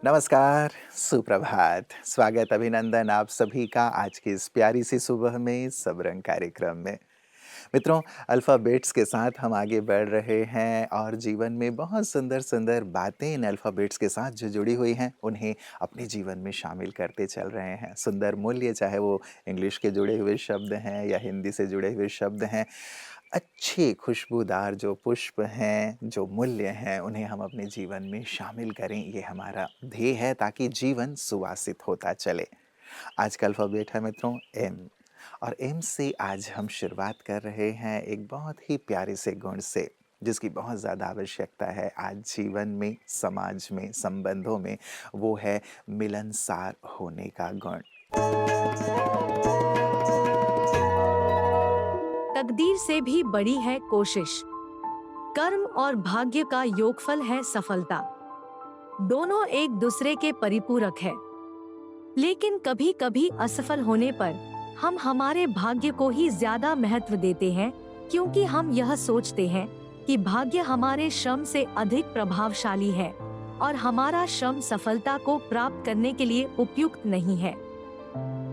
नमस्कार, सुप्रभात, स्वागत, अभिनंदन आप सभी का आज की इस प्यारी सी सुबह में सब रंग कार्यक्रम में। मित्रों, अल्फ़ाबेट्स के साथ हम आगे बढ़ रहे हैं और जीवन में बहुत सुंदर-सुंदर बातें इन अल्फ़ाबेट्स के साथ जो जुड़ी हुई हैं, उन्हें अपने जीवन में शामिल करते चल रहे हैं। सुंदर मूल्य चाहे वो इंग्लिश के जुड़े हुए शब्द हैं या हिंदी से जुड़े हुए शब्द हैं, अच्छे खुशबूदार जो पुष्प हैं, जो मूल्य हैं, उन्हें हम अपने जीवन में शामिल करें, ये हमारा ध्येय है ताकि जीवन सुवासित होता चले। आज का अल्फ़ाबेट है मित्रों एम और एम से आज हम शुरुआत कर रहे हैं एक बहुत ही प्यारे से गुण से, जिसकी बहुत ज़्यादा आवश्यकता है आज जीवन में, समाज में, संबंधों में, वो है मिलनसार होने का गुण। तकदीर से भी बड़ी है कोशिश। कर्म और भाग्य का योगफल है सफलता। दोनों एक दूसरे के परिपूरक है। लेकिन कभी कभी असफल होने पर हम हमारे भाग्य को ही ज्यादा महत्व देते हैं, क्योंकि हम यह सोचते हैं कि भाग्य हमारे श्रम से अधिक प्रभावशाली है और हमारा श्रम सफलता को प्राप्त करने के लिए उपयुक्त नहीं है।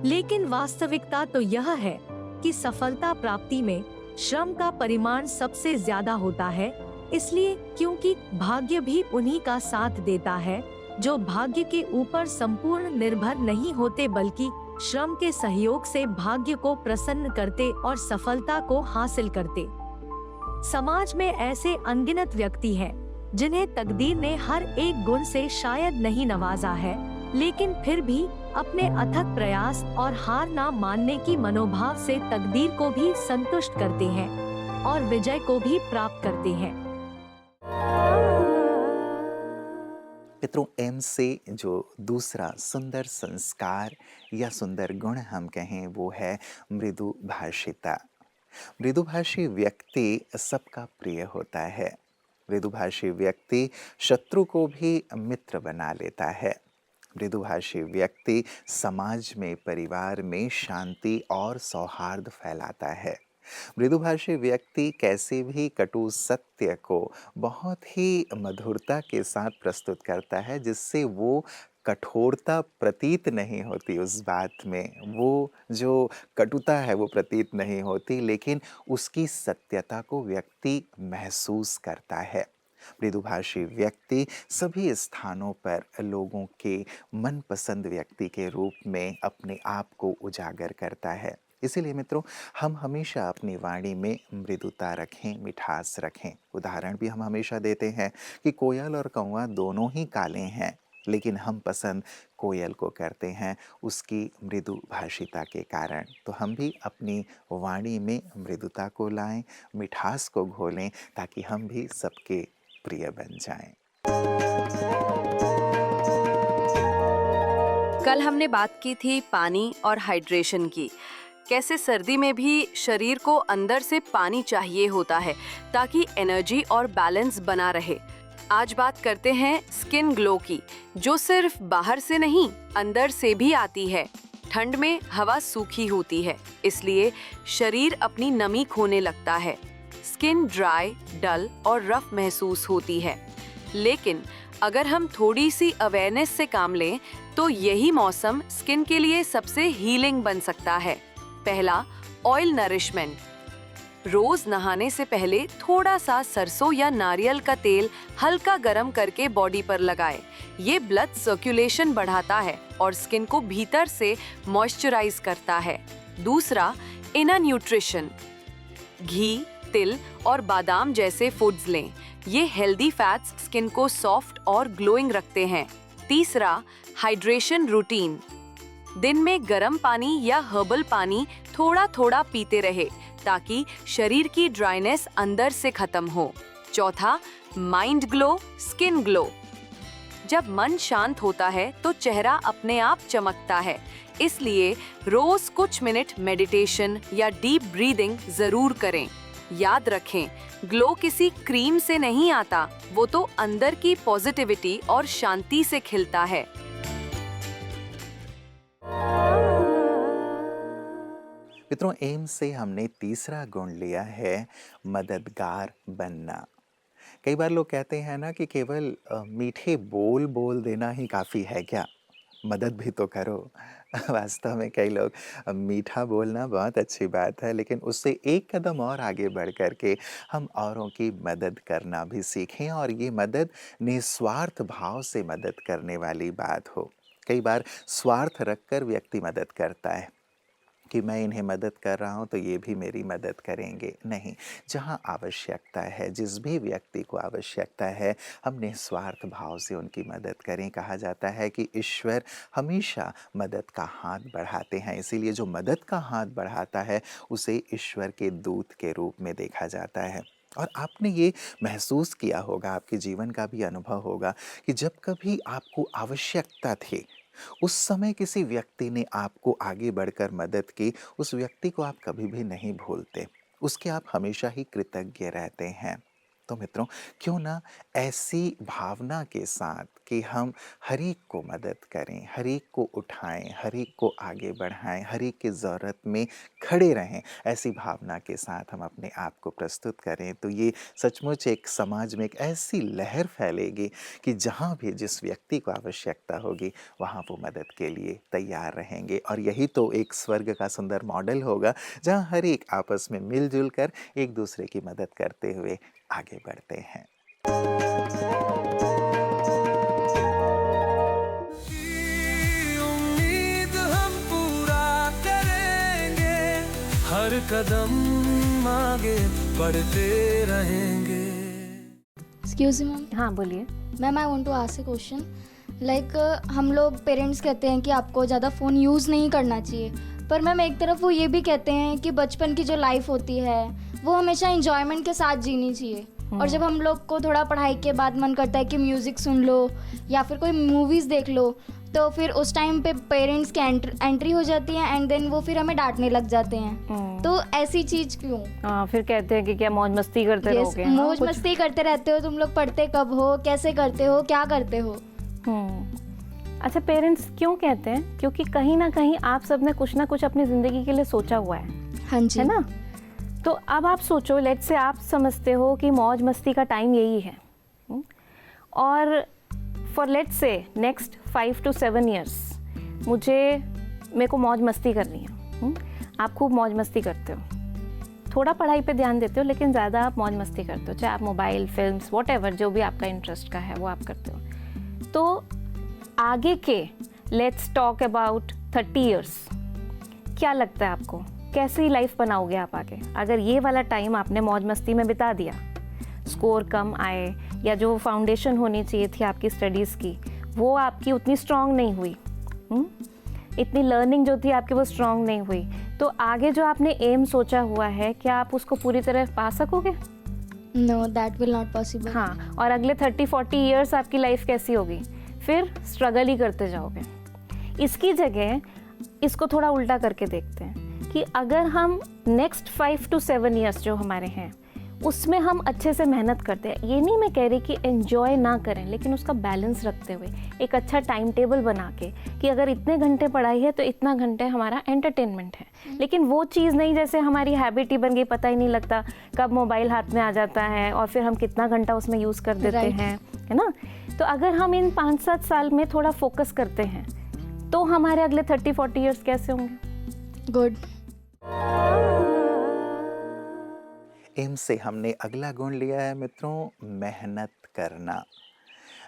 लेकिन वास्तविकता तो यह है कि सफलता प्राप्ति में श्रम का परिमाण सबसे ज्यादा होता है, इसलिए क्योंकि भाग्य भी उन्हीं का साथ देता है जो भाग्य के ऊपर संपूर्ण निर्भर नहीं होते, बल्कि श्रम के सहयोग से भाग्य को प्रसन्न करते और सफलता को हासिल करते। समाज में ऐसे अनगिनत व्यक्ति हैं जिन्हें तकदीर ने हर एक गुण से शायद नहीं नवाजा है, लेकिन फिर भी अपने अथक प्रयास और हार ना मानने की मनोभाव से तकदीर को भी संतुष्ट करते हैं और विजय को भी प्राप्त करते हैं। मित्रों, एम से जो दूसरा सुंदर संस्कार या सुंदर गुण हम कहें वो है मृदुभाषिता। मृदुभाषी व्यक्ति सबका प्रिय होता है। मृदुभाषी व्यक्ति शत्रु को भी मित्र बना लेता है। मृदुभाषी व्यक्ति समाज में, परिवार में शांति और सौहार्द फैलाता है। मृदुभाषी व्यक्ति कैसे भी कटु सत्य को बहुत ही मधुरता के साथ प्रस्तुत करता है, जिससे वो कठोरता प्रतीत नहीं होती उस बात में, वो जो कटुता है वो प्रतीत नहीं होती, लेकिन उसकी सत्यता को व्यक्ति महसूस करता है। मृदुभाषी व्यक्ति सभी स्थानों पर लोगों के मनपसंद व्यक्ति के रूप में अपने आप को उजागर करता है। इसीलिए मित्रों, हम हमेशा अपनी वाणी में मृदुता रखें, मिठास रखें। उदाहरण भी हम हमेशा देते हैं कि कोयल और कौवा दोनों ही काले हैं, लेकिन हम पसंद कोयल को करते हैं उसकी मृदु भाषिता के कारण। तो हम भी अपनी वाणी में मृदुता को लाएं, मिठास को घोलें, ताकि हम भी सबके प्रिय बन जाएं। कल हमने बात की थी पानी और हाइड्रेशन की। कैसे सर्दी में भी शरीर को अंदर से पानी चाहिए होता है ताकि एनर्जी और बैलेंस बना रहे। आज बात करते हैं स्किन ग्लो की, जो सिर्फ बाहर से नहीं अंदर से भी आती है। ठंड में हवा सूखी होती है, इसलिए शरीर अपनी नमी खोने लगता है। स्किन ड्राई, डल और रफ महसूस होती है। लेकिन अगर हम थोड़ी सी अवेयरनेस से काम लें तो यही मौसम स्किन के लिए सबसे हीलिंग बन सकता है। पहला, ऑयल नरिशमेंट। रोज नहाने से पहले थोड़ा सा सरसों या नारियल का तेल हल्का गरम करके बॉडी पर लगाएं। ये ब्लड सर्कुलेशन बढ़ाता है और स्किन को भीतर से मॉइस्चराइज करता है। दूसरा, इनर न्यूट्रिशन। घी, तिल और बादाम जैसे फूड्स लें। ये हेल्दी फैट्स स्किन को सॉफ्ट और ग्लोइंग रखते हैं। तीसरा, हाइड्रेशन रूटीन। दिन में गर्म पानी या हर्बल पानी थोड़ा थोड़ा पीते रहे ताकि शरीर की ड्राइनेस अंदर से खत्म हो। चौथा, माइंड ग्लो, स्किन ग्लो। जब मन शांत होता है तो चेहरा अपने आप चमकता है, इसलिए रोज कुछ मिनट मेडिटेशन या डीप ब्रीदिंग जरूर करें। याद रखें, ग्लो किसी क्रीम से नहीं आता, वो तो अंदर की पॉजिटिविटी और शांति से खिलता है। मित्रों, एम से हमने तीसरा गुण लिया है मददगार बनना। कई बार लोग कहते हैं ना कि केवल मीठे बोल बोल देना ही काफ़ी है क्या? मदद भी तो करो। वास्तव में कई लोग मीठा बोलना बहुत अच्छी बात है, लेकिन उससे एक कदम और आगे बढ़ कर के हम औरों की मदद करना भी सीखें और ये मदद निस्वार्थ भाव से मदद करने वाली बात हो। कई बार स्वार्थ रखकर व्यक्ति मदद करता है कि मैं इन्हें मदद कर रहा हूँ तो ये भी मेरी मदद करेंगे। नहीं, जहाँ आवश्यकता है, जिस भी व्यक्ति को आवश्यकता है, हम निस्वार्थ भाव से उनकी मदद करें। कहा जाता है कि ईश्वर हमेशा मदद का हाथ बढ़ाते हैं, इसीलिए जो मदद का हाथ बढ़ाता है, उसे ईश्वर के दूत के रूप में देखा जाता है। और आपने ये महसूस किया होगा, आपके जीवन का भी अनुभव होगा कि जब कभी आपको आवश्यकता थी, उस समय किसी व्यक्ति ने आपको आगे बढ़कर मदद की, उस व्यक्ति को आप कभी भी नहीं भूलते, उसके आप हमेशा ही कृतज्ञ रहते हैं। तो मित्रों, क्यों ना ऐसी भावना के साथ कि हम हर एक को मदद करें, हर एक को उठाएँ, हर एक को आगे बढ़ाएँ, हर एक की ज़रूरत में खड़े रहें, ऐसी भावना के साथ हम अपने आप को प्रस्तुत करें, तो ये सचमुच एक समाज में एक ऐसी लहर फैलेगी कि जहाँ भी जिस व्यक्ति को आवश्यकता होगी, वहाँ वो मदद के लिए तैयार रहेंगे। और यही तो एक स्वर्ग का सुंदर मॉडल होगा, जहाँ हर एक आपस में मिल-जुल कर एक दूसरे की मदद करते हुए आगे बढ़ते हैं। की उम्मीद हम पूरा करेंगे, हर कदम आगे बढ़ते रहेंगे। Excuse me ma'am. हाँ बोलिए। Ma'am I want to ask a question. Like हम लोग पेरेंट्स कहते हैं कि आपको ज़्यादा फ़ोन यूज़ नहीं करना चाहिए, पर मैम एक तरफ वो ये भी कहते हैं कि बचपन की जो लाइफ होती है वो हमेशा इंजॉयमेंट के साथ जीनी चाहिए। और जब हम लोग को थोड़ा पढ़ाई के बाद मन करता है कि म्यूज़िक सुन लो या फिर कोई मूवीज़ देख लो, तो फिर उस टाइम पे पेरेंट्स की एंट्री हो जाती है एंड देन वो फिर हमें डांटने लग जाते हैं। तो ऐसी चीज़ क्यों? फिर कहते हैं कि क्या मौज मस्ती करते रहोगे। हाँ, मौज मस्ती करते रहते हो, तुम लोग पढ़ते कब हो, कैसे करते हो, क्या करते हो? अच्छा, पेरेंट्स क्यों कहते हैं? क्योंकि कहीं ना कहीं आप सब ने कुछ ना कुछ अपनी ज़िंदगी के लिए सोचा हुआ है। हाँ जी। है ना? तो अब आप सोचो, लेट्स से आप समझते हो कि मौज मस्ती का टाइम यही है, और for let's say next 5 to 7 years मेरे को मौज मस्ती करनी है। आप खूब मौज मस्ती करते हो, थोड़ा पढ़ाई पे ध्यान देते हो, लेकिन ज़्यादा आप मौज मस्ती करते हो, चाहे आप मोबाइल, फिल्म्स, व्हाटएवर जो भी आपका इंटरेस्ट का है वो आप करते हो। तो आगे के लेट्स टॉक अबाउट 30 years, क्या लगता है आपको कैसी लाइफ बनाओगे आप आगे? अगर ये वाला टाइम आपने मौज मस्ती में बिता दिया, स्कोर कम आए या जो फाउंडेशन होनी चाहिए थी आपकी स्टडीज़ की वो आपकी उतनी स्ट्रांग नहीं हुई, इतनी लर्निंग जो थी आपकी वो स्ट्रांग नहीं हुई, तो आगे जो आपने एम सोचा हुआ है क्या आप उसको पूरी तरह पा सकोगे? No, that will not possible. हाँ, और अगले 30-40 years आपकी लाइफ कैसी होगी? फिर स्ट्रगल ही करते जाओगे। इसकी जगह इसको थोड़ा उल्टा करके देखते हैं कि अगर हम नेक्स्ट 5 to 7 years जो हमारे हैं उसमें हम अच्छे से मेहनत करते हैं, ये नहीं मैं कह रही कि एंजॉय ना करें, लेकिन उसका बैलेंस रखते हुए एक अच्छा टाइम टेबल बना के कि अगर इतने घंटे पढ़ाई है तो इतना घंटे हमारा एंटरटेनमेंट है, लेकिन वो चीज़ नहीं जैसे हमारी हैबिट ही बन गई, पता ही नहीं लगता कब मोबाइल हाथ में आ जाता है और फिर हम कितना घंटा उसमें यूज़ कर देते हैं, है ना? तो अगर हम इन 5-7 साल में थोड़ा फोकस करते हैं तो हमारे अगले 30-40 years कैसे होंगे? गुड। एम से हमने अगला गुण लिया है मित्रों, मेहनत करना।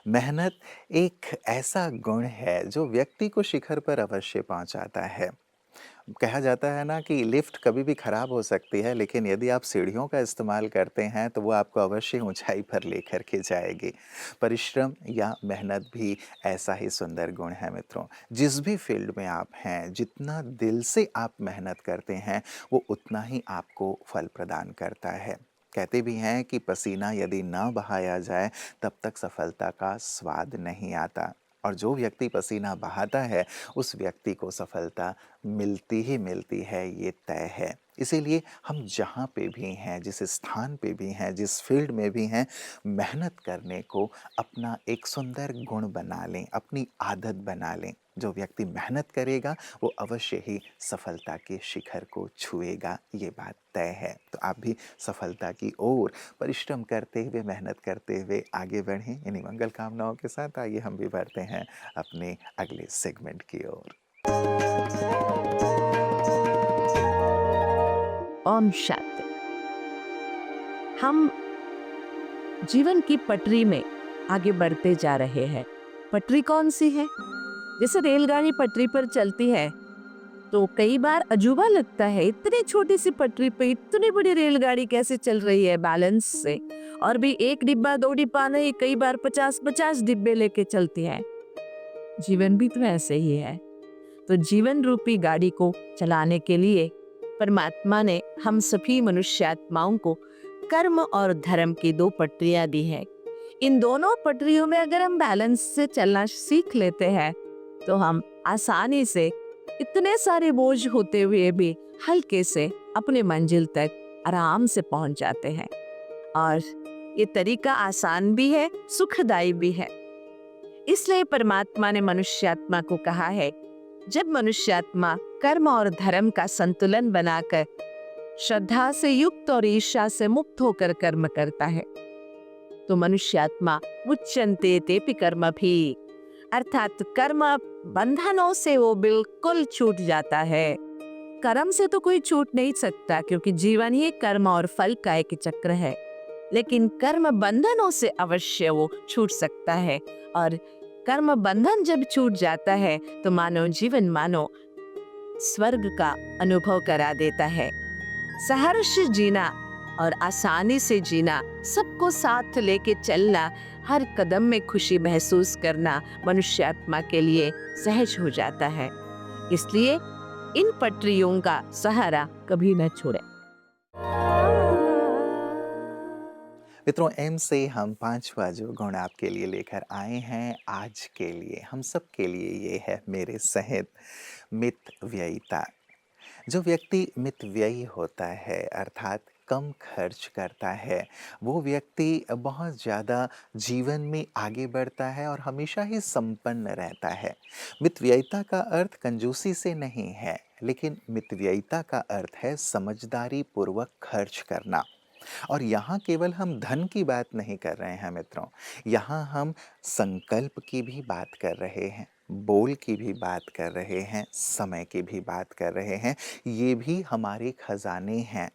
मेहनत एक ऐसा गुण है जो व्यक्ति को शिखर पर अवश्य पहुंचाता है। कहा जाता है ना कि लिफ्ट कभी भी खराब हो सकती है, लेकिन यदि आप सीढ़ियों का इस्तेमाल करते हैं तो वो आपको अवश्य ऊंचाई पर लेकर के जाएगी। परिश्रम या मेहनत भी ऐसा ही सुंदर गुण है मित्रों। जिस भी फील्ड में आप हैं, जितना दिल से आप मेहनत करते हैं वो उतना ही आपको फल प्रदान करता है। कहते भी हैं कि पसीना यदि ना बहाया जाए तब तक सफलता का स्वाद नहीं आता, और जो व्यक्ति पसीना बहाता है उस व्यक्ति को सफलता मिलती ही मिलती है, ये तय है। इसीलिए हम जहाँ पे भी हैं, जिस स्थान पे भी हैं, जिस फील्ड में भी हैं, मेहनत करने को अपना एक सुंदर गुण बना लें, अपनी आदत बना लें। जो व्यक्ति मेहनत करेगा वो अवश्य ही सफलता के शिखर को छुएगा, ये बात तय है। तो आप भी सफलता की ओर परिश्रम करते हुए, मेहनत करते हुए आगे बढ़ें। इन्हीं मंगल कामनाओं के साथ आइए हम भी बढ़ते हैं अपने अगले सेगमेंट की ओर। ओम शांति। हम जीवन की पटरी में आगे बढ़ते जा रहे हैं। पटरी कौन सी है? जैसे रेलगाड़ी पटरी पर चलती है तो कई बार अजूबा लगता है, इतनी छोटी सी पटरी पे इतनी बड़ी रेलगाड़ी कैसे चल रही है बैलेंस से, और भी एक डिब्बा दो डिब्बा नहीं, कई बार 50-50 डिब्बे लेके चलती है। जीवन भी तो ऐसे ही है। तो जीवन रूपी गाड़ी को चलाने के लिए परमात्मा ने हम सभी मनुष्यात्माओं को कर्म और धर्म की दो पटरियां दी है। इन दोनों पटरियों में अगर हम बैलेंस से चलना सीख लेते हैं तो हम आसानी से इतने सारे बोझ होते हुए भी हल्के से अपने मंजिल तक आराम से पहुंच जाते हैं। और ये तरीका आसान भी है, सुखदायी भी है। इसलिए परमात्मा ने मनुष्यात्मा को कहा है, जब मनुष्यात्मा कर्म और धर्म का संतुलन बनाकर श्रद्धा से युक्त और ईर्ष्या से मुक्त होकर कर्म करता है तो मनुष्यात्मा मुच्यन्ते तेपि कर्म भी, अर्थात कर्म बंधनों से वो बिल्कुल छूट जाता है। कर्म से तो कोई छूट नहीं सकता क्योंकि जीवन ही कर्म और फल का एक चक्र है, लेकिन कर्म बंधनों से अवश्य वो छूट सकता है। और कर्म बंधन जब छूट जाता है तो मानव जीवन मानो स्वर्ग का अनुभव करा देता है। सहर्ष जीना और आसानी से जीना, सबको साथ लेके चलना, हर कदम में खुशी महसूस करना मनुष्यात्मा के लिए सहज हो जाता है। इसलिए इन पटरियों का सहारा कभी न छोड़े। मित्रों, एम से हम 5वां जो गुण आपके लिए लेकर आए हैं आज के लिए, हम सब के लिए, ये है मेरे सहित मितव्ययिता। जो व्यक्ति मितव्ययी होता है अर्थात कम खर्च करता है, वो व्यक्ति बहुत ज़्यादा जीवन में आगे बढ़ता है और हमेशा ही संपन्न रहता है। मितव्ययिता का अर्थ कंजूसी से नहीं है, लेकिन मितव्ययिता का अर्थ है समझदारी पूर्वक खर्च करना। और यहाँ केवल हम धन की बात नहीं कर रहे हैं मित्रों, यहाँ हम संकल्प की भी बात कर रहे हैं, बोल की भी बात कर रहे हैं, समय की भी बात कर रहे हैं। ये भी हमारे खजाने हैं।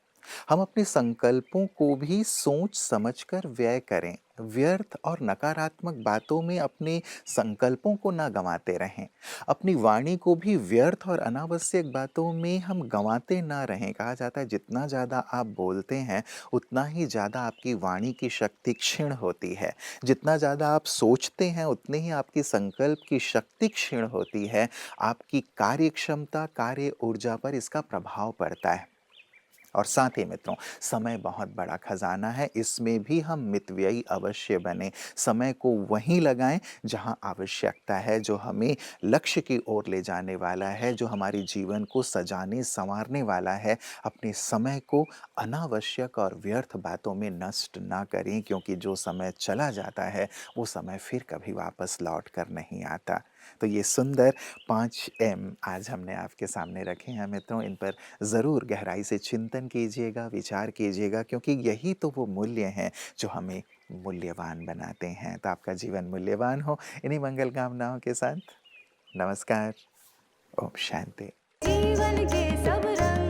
हम अपने संकल्पों को भी सोच समझकर व्यय करें। व्यर्थ और नकारात्मक बातों में अपने संकल्पों को ना गंवाते रहें। अपनी वाणी को भी व्यर्थ और अनावश्यक बातों में हम गंवाते ना रहें। कहा जाता है जितना ज़्यादा आप बोलते हैं उतना ही ज़्यादा आपकी वाणी की शक्ति क्षीण होती है। जितना ज़्यादा आप सोचते हैं उतनी ही आपकी संकल्प की शक्ति क्षीण होती है। आपकी कार्य क्षमता, कार्य ऊर्जा पर इसका प्रभाव पड़ता है। और साथ ही मित्रों, समय बहुत बड़ा खजाना है, इसमें भी हम मितव्ययी अवश्य बने। समय को वहीं लगाएं जहां आवश्यकता है, जो हमें लक्ष्य की ओर ले जाने वाला है, जो हमारे जीवन को सजाने संवारने वाला है। अपने समय को अनावश्यक और व्यर्थ बातों में नष्ट ना करें, क्योंकि जो समय चला जाता है वो समय फिर कभी वापस लौट कर नहीं आता। तो ये सुंदर 5M आज हमने आपके सामने रखे हैं मित्रों। इन पर ज़रूर गहराई से चिंतन कीजिएगा, विचार कीजिएगा, क्योंकि यही तो वो मूल्य हैं जो हमें मूल्यवान बनाते हैं। तो आपका जीवन मूल्यवान हो, इन्हीं मंगल कामनाओं के साथ नमस्कार। ओम शांति। जीवन के सब रंग